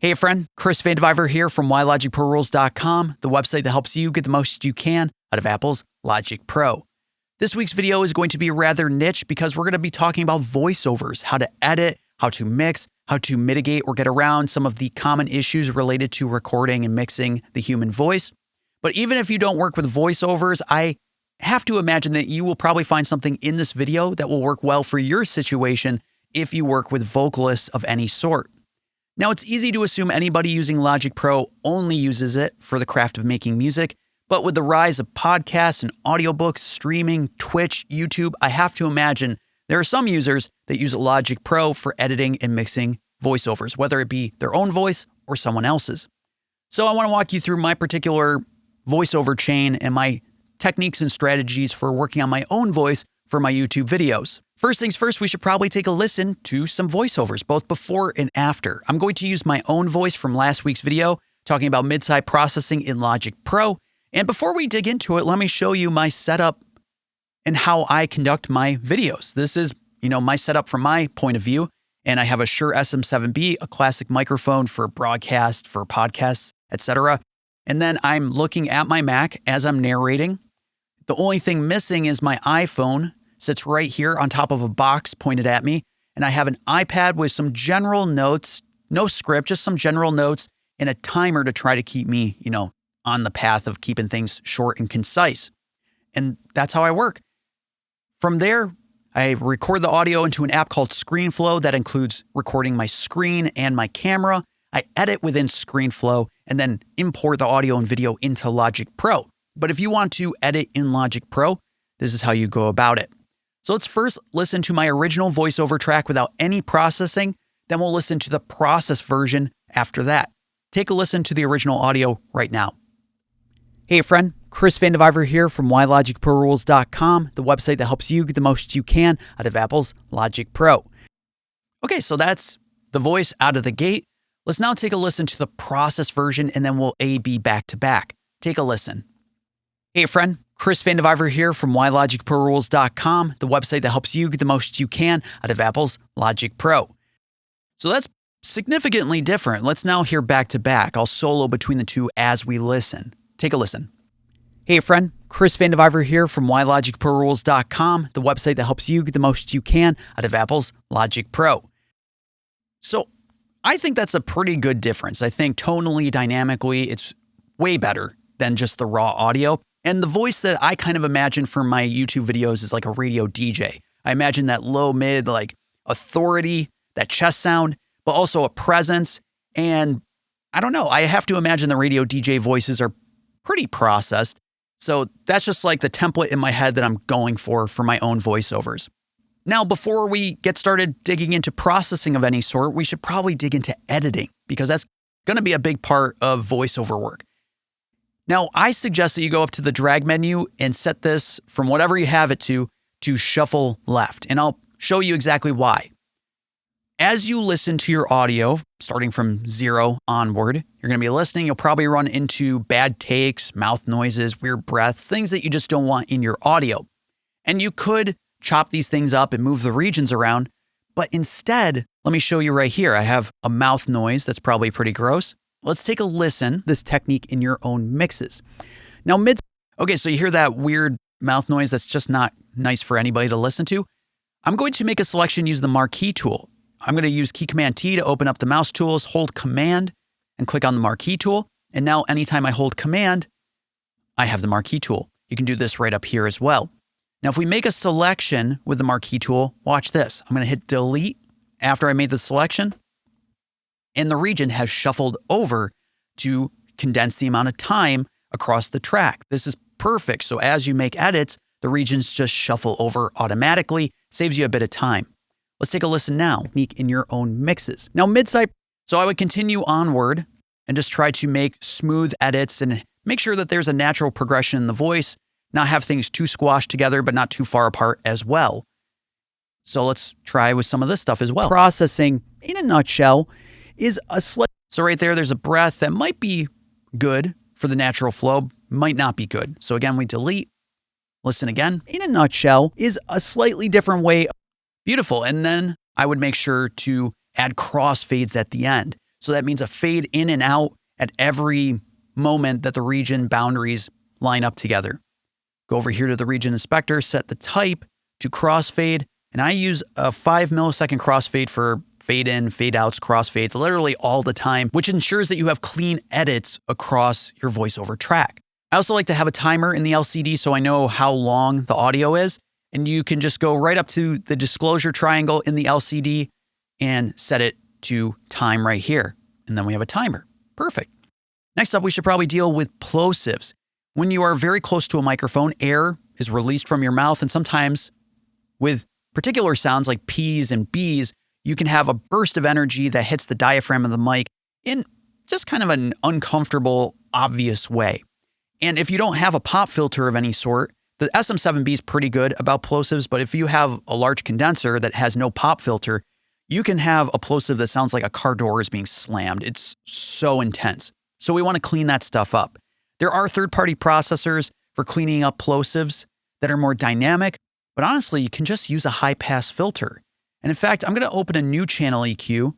Hey friend, Chris Vandeviver here from WhyLogicProRules.com, the website that helps you get the most you can out of Apple's Logic Pro. This week's video is going to be rather niche because we're going to be talking about voiceovers, how to edit, how to mix, how to mitigate or get around some of the common issues related to recording and mixing the human voice. But even if you don't work with voiceovers, I have to imagine that you will probably find something in this video that will work well for your situation if you work with vocalists of any sort. Now, it's easy to assume anybody using Logic Pro only uses it for the craft of making music, but with the rise of podcasts and audiobooks, streaming, Twitch, YouTube, I have to imagine there are some users that use Logic Pro for editing and mixing voiceovers, whether it be their own voice or someone else's. So I want to walk you through my particular voiceover chain and my techniques and strategies for working on my own voice for my YouTube videos. First things first, we should probably take a listen to some voiceovers, both before and after. I'm going to use my own voice from last week's video, talking about mid-side processing in Logic Pro. And before we dig into it, let me show you my setup and how I conduct my videos. This is, my setup from my point of view. And I have a Shure SM7B, a classic microphone for broadcast, for podcasts, etc. And then I'm looking at my Mac as I'm narrating. The only thing missing is my iPhone sits right here on top of a box pointed at me. And I have an iPad with some general notes, no script, just some general notes and a timer to try to keep me, on the path of keeping things short and concise. And that's how I work. From there, I record the audio into an app called ScreenFlow that includes recording my screen and my camera. I edit within ScreenFlow and then import the audio and video into Logic Pro. But if you want to edit in Logic Pro, this is how you go about it. So let's first listen to my original voiceover track without any processing. Then we'll listen to the processed version after that. Take a listen to the original audio right now. Hey friend, Chris Vandeviver here from WhyLogicProRules.com, the website that helps you get the most you can out of Apple's Logic Pro. Okay, so that's the voice out of the gate. Let's now take a listen to the processed version and then we'll A/B back to back. Take a listen. Hey friend, Chris Vandeviver here from WhyLogicProRules.com, the website that helps you get the most you can out of Apple's Logic Pro. So that's significantly different. Let's now hear back to back. I'll solo between the two as we listen. Take a listen. Hey friend, Chris Vandeviver here from WhyLogicProRules.com, the website that helps you get the most you can out of Apple's Logic Pro. So I think that's a pretty good difference. I think tonally, dynamically, it's way better than just the raw audio. And the voice that I kind of imagine for my YouTube videos is like a radio DJ. I imagine that low, mid, like authority, that chest sound, but also a presence. And I don't know, I have to imagine the radio DJ voices are pretty processed. So that's just like the template in my head that I'm going for my own voiceovers. Now, before we get started digging into processing of any sort, we should probably dig into editing because that's going to be a big part of voiceover work. Now, I suggest that you go up to the drag menu and set this from whatever you have it to shuffle left. And I'll show you exactly why. As you listen to your audio, starting from 0 onward, you're going to be listening. You'll probably run into bad takes, mouth noises, weird breaths, things that you just don't want in your audio. And you could chop these things up and move the regions around. But instead, let me show you right here. I have a mouth noise that's probably pretty gross. Let's take a listen, this technique in your own mixes. Now, okay, so you hear that weird mouth noise that's just not nice for anybody to listen to. I'm going to make a selection using the marquee tool. I'm going to use key command T to open up the mouse tools, hold command, and click on the marquee tool. And now anytime I hold command, I have the marquee tool. You can do this right up here as well. Now, if we make a selection with the marquee tool, watch this. I'm going to hit delete after I made the selection. And the region has shuffled over to condense the amount of time across the track. This is perfect. So as you make edits, the regions just shuffle over automatically, saves you a bit of time. Let's take a listen now, technique in your own mixes. Now, mid-side, so I would continue onward and just try to make smooth edits and make sure that there's a natural progression in the voice, not have things too squashed together, but not too far apart as well. So let's try with some of this stuff as well. Processing, in a nutshell, is a slight. So right there's a breath that might be good for the natural flow, might not be good. So again, we delete, listen again. In a nutshell, is a slightly different way. Beautiful. And then I would make sure to add crossfades at the end. So that means a fade in and out at every moment that the region boundaries line up together. Go over here to the region inspector, set the type to crossfade, and I use a 5 millisecond crossfade for fade in, fade outs, crossfades, literally all the time, which ensures that you have clean edits across your voiceover track. I also like to have a timer in the LCD so I know how long the audio is, and you can just go right up to the disclosure triangle in the LCD and set it to time right here. And then we have a timer. Perfect. Next up, we should probably deal with plosives. When you are very close to a microphone, air is released from your mouth, and sometimes with particular sounds like P's and B's, you can have a burst of energy that hits the diaphragm of the mic in just kind of an uncomfortable, obvious way. And if you don't have a pop filter of any sort, the SM7B is pretty good about plosives, but if you have a large condenser that has no pop filter, you can have a plosive that sounds like a car door is being slammed. It's so intense. So we want to clean that stuff up. There are third-party processors for cleaning up plosives that are more dynamic, but honestly, you can just use a high-pass filter. And in fact, I'm going to open a new channel EQ,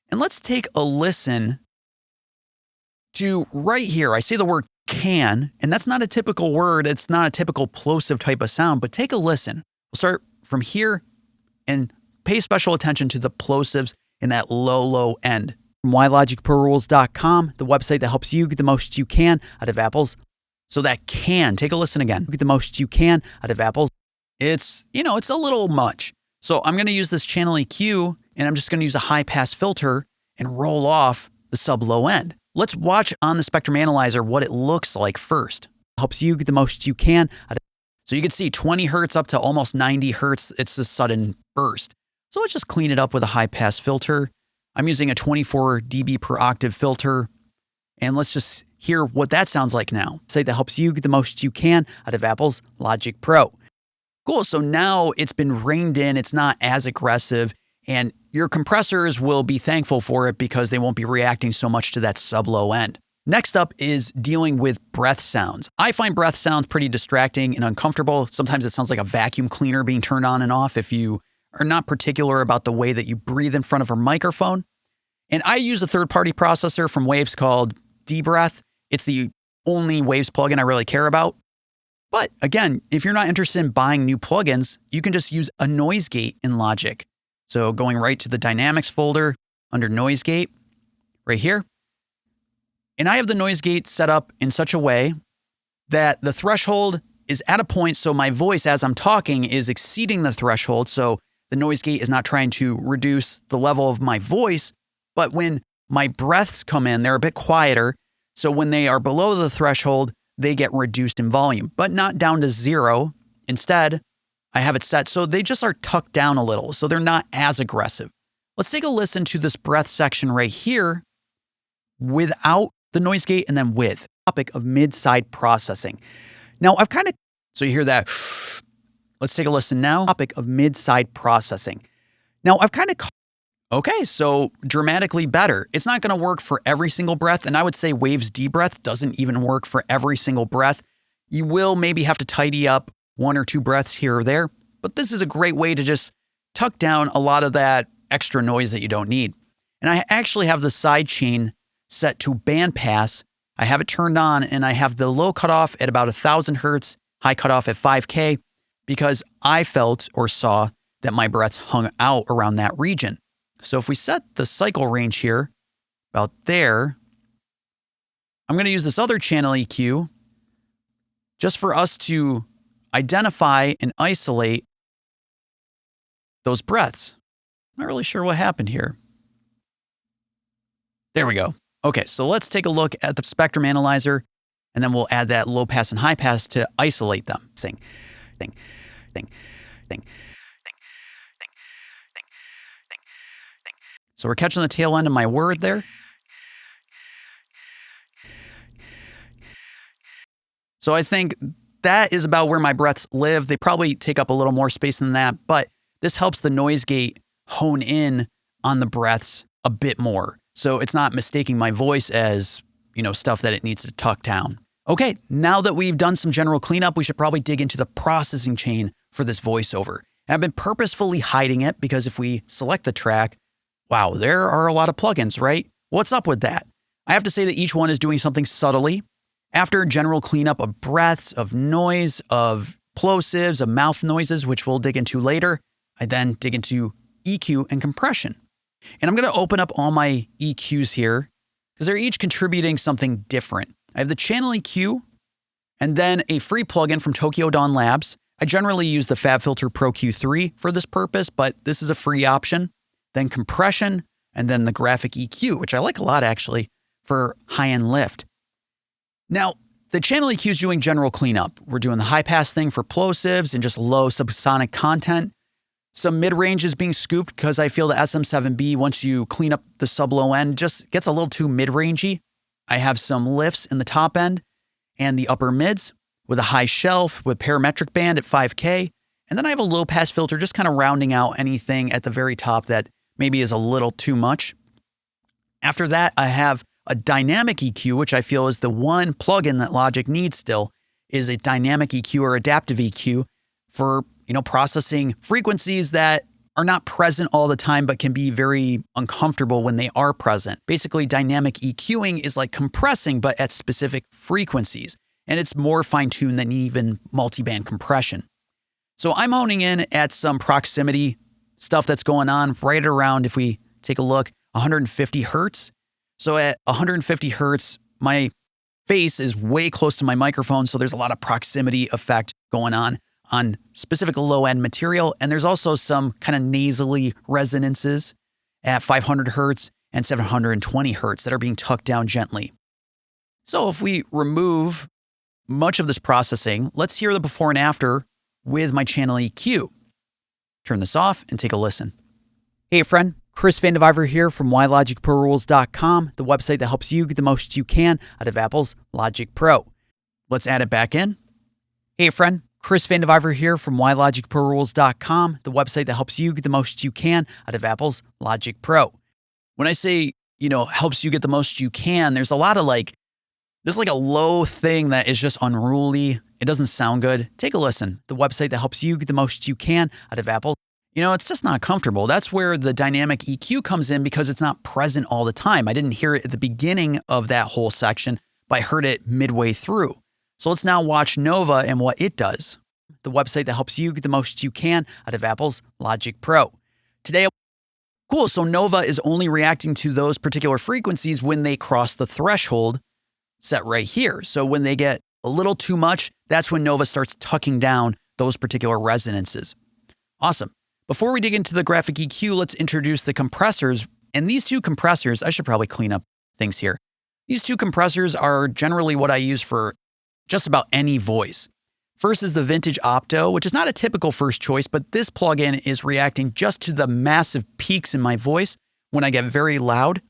and let's take a listen to right here. I say the word can, and that's not a typical word. It's not a typical plosive type of sound, but take a listen. We'll start from here and pay special attention to the plosives in that low end. From WhyLogicProRules.com, the website that helps you get the most you can out of Apple's. So that can, take a listen again. Get the most you can out of Apple's. It's a little much. So I'm going to use this channel EQ, and I'm just going to use a high-pass filter and roll off the sub-low end. Let's watch on the spectrum analyzer what it looks like first. Helps you get the most you can. So you can see 20 hertz up to almost 90 hertz. It's a sudden burst. So let's just clean it up with a high-pass filter. I'm using a 24 dB per octave filter. And let's just hear what that sounds like now. Say that helps you get the most you can out of Apple's Logic Pro. Cool, so now it's been reined in, it's not as aggressive, and your compressors will be thankful for it because they won't be reacting so much to that sub-low end. Next up is dealing with breath sounds. I find breath sounds pretty distracting and uncomfortable. Sometimes it sounds like a vacuum cleaner being turned on and off if you are not particular about the way that you breathe in front of a microphone. And I use a third-party processor from Waves called D-Breath. It's the only Waves plugin I really care about. But again, if you're not interested in buying new plugins, you can just use a noise gate in Logic. So going right to the Dynamics folder under Noise Gate, right here. And I have the noise gate set up in such a way that the threshold is at a point so my voice as I'm talking is exceeding the threshold. So the noise gate is not trying to reduce the level of my voice, but when my breaths come in, they're a bit quieter. So when they are below the threshold, they get reduced in volume, but not down to zero. Instead, I have it set so they just are tucked down a little, so they're not as aggressive. Let's take a listen to this breath section right here without the noise gate and then with. Topic of mid-side processing. Now, so you hear that. Let's take a listen now. Topic of mid-side processing. Now, okay, so dramatically better. It's not going to work for every single breath, and I would say Waves D-Breath doesn't even work for every single breath. You will maybe have to tidy up one or two breaths here or there, but this is a great way to just tuck down a lot of that extra noise that you don't need. And I actually have the side chain set to bandpass. I have it turned on, and I have the low cutoff at about 1,000 hertz, high cutoff at 5K, because I felt or saw that my breaths hung out around that region. So if we set the cycle range here, about there, I'm going to use this other channel EQ just for us to identify and isolate those breaths. I'm not really sure what happened here. There we go. Okay, so let's take a look at the spectrum analyzer, and then we'll add that low pass and high pass to isolate them. Sing, thing, thing, thing. So we're catching the tail end of my word there. So I think that is about where my breaths live. They probably take up a little more space than that, but this helps the noise gate hone in on the breaths a bit more. So it's not mistaking my voice as, stuff that it needs to tuck down. Okay, now that we've done some general cleanup, we should probably dig into the processing chain for this voiceover. And I've been purposefully hiding it because if we select the track, wow, there are a lot of plugins, right? What's up with that? I have to say that each one is doing something subtly. After general cleanup of breaths, of noise, of plosives, of mouth noises, which we'll dig into later, I then dig into EQ and compression. And I'm going to open up all my EQs here because they're each contributing something different. I have the channel EQ and then a free plugin from Tokyo Dawn Labs. I generally use the FabFilter Pro Q3 for this purpose, but this is a free option. Then compression, and then the graphic EQ, which I like a lot actually, for high-end lift. Now, the channel EQ is doing general cleanup. We're doing the high-pass thing for plosives and just low subsonic content. Some mid-range is being scooped because I feel the SM7B, once you clean up the sub-low end, just gets a little too mid-rangey. I have some lifts in the top end and the upper mids with a high shelf with parametric band at 5K. And then I have a low-pass filter just kind of rounding out anything at the very top that maybe is a little too much. After that, I have a dynamic EQ, which I feel is the one plugin that Logic needs still, is a dynamic EQ or adaptive EQ for, processing frequencies that are not present all the time, but can be very uncomfortable when they are present. Basically, dynamic EQing is like compressing, but at specific frequencies. And it's more fine-tuned than even multiband compression. So I'm honing in at some proximity stuff that's going on right around, if we take a look, 150 hertz. So at 150 hertz, my face is way close to my microphone, so there's a lot of proximity effect going on specific low-end material. And there's also some kind of nasally resonances at 500 hertz and 720 hertz that are being tucked down gently. So if we remove much of this processing, let's hear the before and after with my channel EQ. Turn this off and take a listen. Hey friend, Chris Vandeviver here from WhyLogicProRules.com, the website that helps you get the most you can out of Apple's Logic Pro. Let's add it back in. Hey friend, Chris Vandeviver here from WhyLogicProRules.com, the website that helps you get the most you can out of Apple's Logic Pro. When I say, helps you get the most you can, there's a lot of there's a low thing that is just unruly. It doesn't sound good. Take a listen. The website that helps you get the most you can out of Apple. It's just not comfortable. That's where the dynamic EQ comes in because it's not present all the time. I didn't hear it at the beginning of that whole section, but I heard it midway through. So let's now watch Nova and what it does. The website that helps you get the most you can out of Apple's Logic Pro. Cool, so Nova is only reacting to those particular frequencies when they cross the threshold set right here. So when they get a little too much, that's when Nova starts tucking down those particular resonances. Awesome. Before we dig into the graphic EQ, let's introduce the compressors. And these two compressors, I should probably clean up things here. These two compressors are generally what I use for just about any voice. First is the Vintage Opto, which is not a typical first choice, but this plugin is reacting just to the massive peaks in my voice when I get very loud.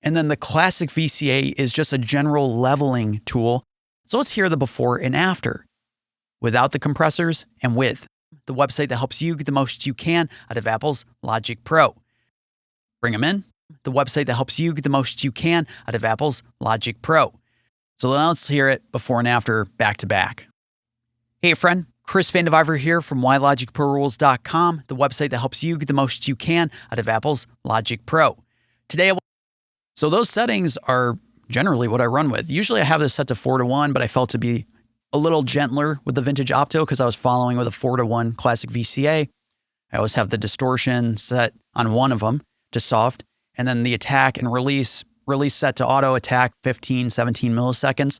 And then the Classic VCA is just a general leveling tool. So let's hear the before and after, without the compressors and with. The website that helps you get the most you can out of Apple's Logic Pro. Bring them in. The website that helps you get the most you can out of Apple's Logic Pro. So now let's hear it before and after back to back. Hey friend, Chris Vandeviver here from WhyLogicProRules.com, the website that helps you get the most you can out of Apple's Logic Pro. So those settings are generally what I run with. Usually I have this set to 4:1, but I felt to be a little gentler with the Vintage Opto because I was following with a 4:1 Classic VCA. I always have the distortion set on one of them to soft, and then the attack and release set to auto attack 15, 17 milliseconds.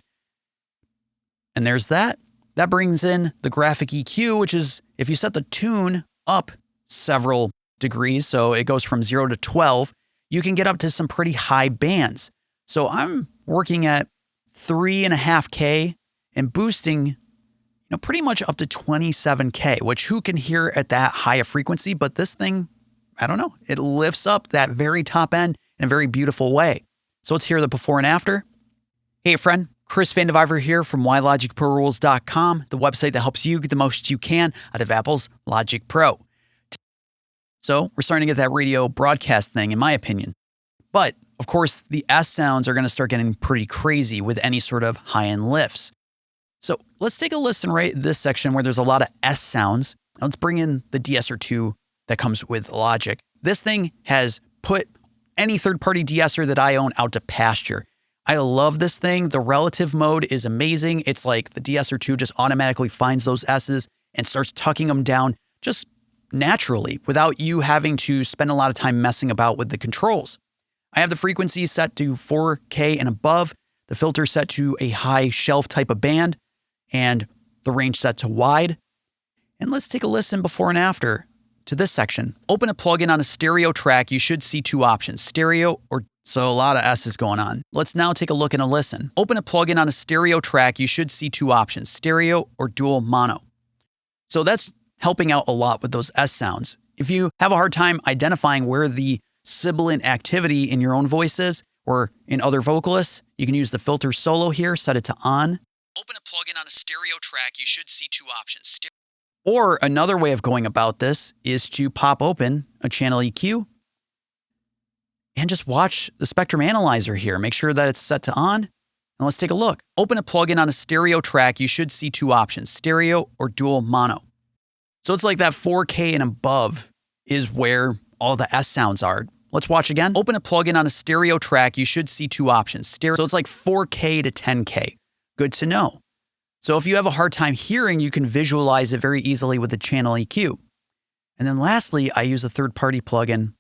And there's that. That brings in the graphic EQ, which is if you set the tune up several degrees, so it goes from 0 to 12, you can get up to some pretty high bands. So I'm working at 3.5K and boosting, pretty much up to 27K, which who can hear at that high a frequency? But this thing, I don't know, it lifts up that very top end in a very beautiful way. So let's hear the before and after. Hey friend, Chris Vandeviver here from WhyLogicProRules.com, the website that helps you get the most you can out of Apple's Logic Pro. So we're starting to get that radio broadcast thing, in my opinion. But, of course, the S sounds are going to start getting pretty crazy with any sort of high-end lifts. So let's take a listen right at this section where there's a lot of S sounds. Let's bring in the De-Esser 2 that comes with Logic. This thing has put any third-party de-esser that I own out to pasture. I love this thing. The relative mode is amazing. It's like the De-Esser 2 just automatically finds those S's and starts tucking them down just naturally without you having to spend a lot of time messing about with the controls. I have the frequency set to 4K and above, the filter set to a high shelf type of band, and the range set to wide. And let's take a listen before and after to this section. Open a plugin on a stereo track. You should see two options, stereo or so a lot of S's going on. Let's now take a look and a listen. Open a plugin on a stereo track. You should see two options, stereo or dual mono. So that's helping out a lot with those S sounds. If you have a hard time identifying where the sibilant activity in your own voice is or in other vocalists, you can use the filter solo here, set it to on. Open a plugin on a stereo track. You should see two options. Or another way of going about this is to pop open a channel EQ and just watch the spectrum analyzer here. Make sure that it's set to on. And let's take a look. Open a plugin on a stereo track. You should see two options, stereo or dual mono. So it's like that 4K and above is where all the S sounds are. Let's watch again. Open a plugin on a stereo track. You should see two options, stereo. So it's like 4K to 10K. Good to know. So if you have a hard time hearing, you can visualize it very easily with the channel EQ. And then lastly, I use a third-party plugin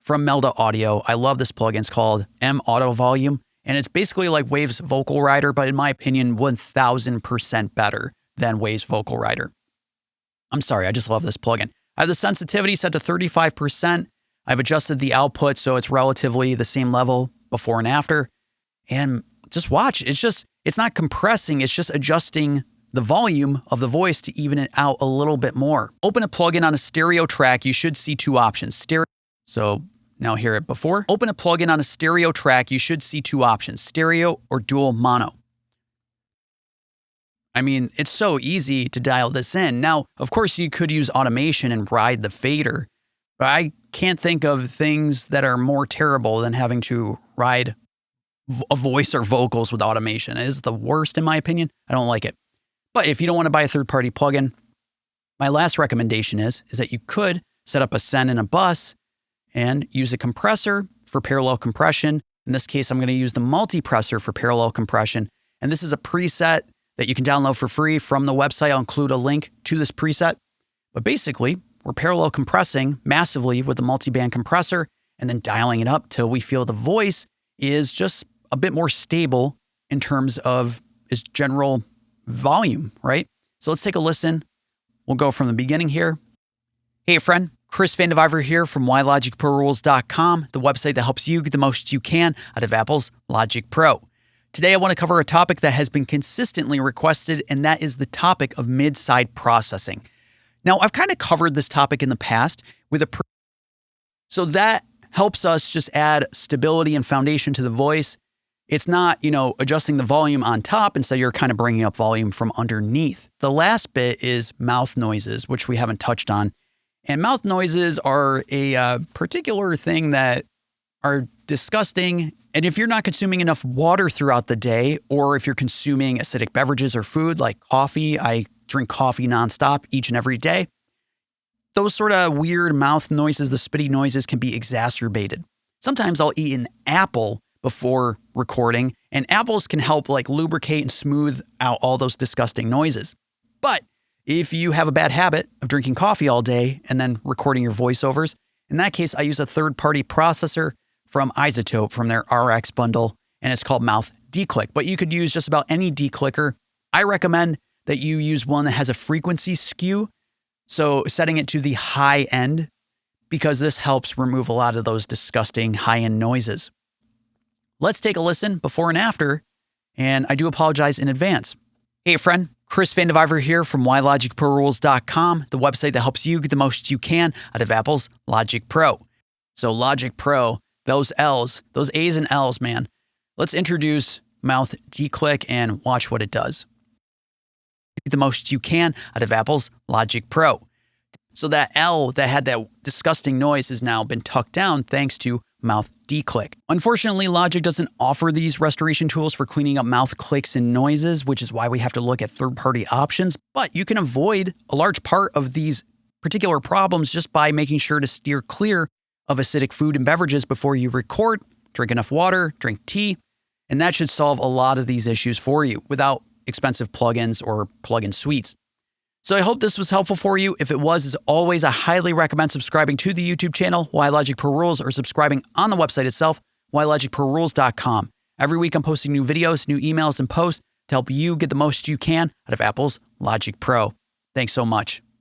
from Melda Audio. I love this plugin. It's called MAutoVolume. And it's basically like Wave's Vocal Rider, but in my opinion, 1000% better than Wave's Vocal Rider. I'm sorry, I just love this plugin. I have the sensitivity set to 35%. I've adjusted the output so it's relatively the same level before and after. And just watch. It's not compressing. It's just adjusting the volume of the voice to even it out a little bit more. Open a plugin on a stereo track. You should see two options, stereo. So now hear it before. Open a plugin on a stereo track. You should see two options, stereo or dual mono. I mean, it's so easy to dial this in. Now, of course, you could use automation and ride the fader, but I can't think of things that are more terrible than having to ride a voice or vocals with automation. It is the worst, in my opinion. I don't like it. But if you don't want to buy a third-party plugin, my last recommendation is that you could set up a send and a bus and use a compressor for parallel compression. In this case, I'm going to use the multipressor for parallel compression. And this is a preset that you can download for free from the website. I'll include a link to this preset. But basically, we're parallel compressing massively with the multiband compressor and then dialing it up till we feel the voice is just a bit more stable in terms of its general volume, right? So let's take a listen. We'll go from the beginning here. Hey, friend. Chris Vandeviver here from WhyLogicProRules.com, the website that helps you get the most you can out of Apple's Logic Pro. Today, I want to cover a topic that has been consistently requested, and that is the topic of mid-side processing. Now, I've kind of covered this topic in the past with so that helps us just add stability and foundation to the voice. It's not, adjusting the volume on top. Instead, you're kind of bringing up volume from underneath. The last bit is mouth noises, which we haven't touched on. And mouth noises are a particular thing that are disgusting. And if you're not consuming enough water throughout the day, or if you're consuming acidic beverages or food like coffee, I drink coffee nonstop each and every day, those sort of weird mouth noises, the spitty noises, can be exacerbated. Sometimes I'll eat an apple before recording, and apples can help lubricate and smooth out all those disgusting noises. But if you have a bad habit of drinking coffee all day and then recording your voiceovers, in that case, I use a third-party processor from iZotope from their RX bundle, and it's called Mouth Declick. But you could use just about any declicker. I recommend that you use one that has a frequency skew, so setting it to the high end, because this helps remove a lot of those disgusting high-end noises. Let's take a listen before and after, and I do apologize in advance. Hey, friend. Chris Vandeviver here from WhyLogicProRules.com, the website that helps you get the most you can out of Apple's Logic Pro. So Logic Pro, those L's, those A's and L's, man. Let's introduce Mouth Declick and watch what it does. Get the most you can out of Apple's Logic Pro. So that L that had that disgusting noise has now been tucked down thanks to Mouth Declick. Unfortunately, Logic doesn't offer these restoration tools for cleaning up mouth clicks and noises, which is why we have to look at third-party options. But you can avoid a large part of these particular problems just by making sure to steer clear of acidic food and beverages before you record, drink enough water, drink tea, and that should solve a lot of these issues for you without expensive plugins or plugin suites. So I hope this was helpful for you. If it was, as always, I highly recommend subscribing to the YouTube channel, Why Logic Pro Rules, or subscribing on the website itself, whylogicprorules.com. Every week I'm posting new videos, new emails, and posts to help you get the most you can out of Apple's Logic Pro. Thanks so much.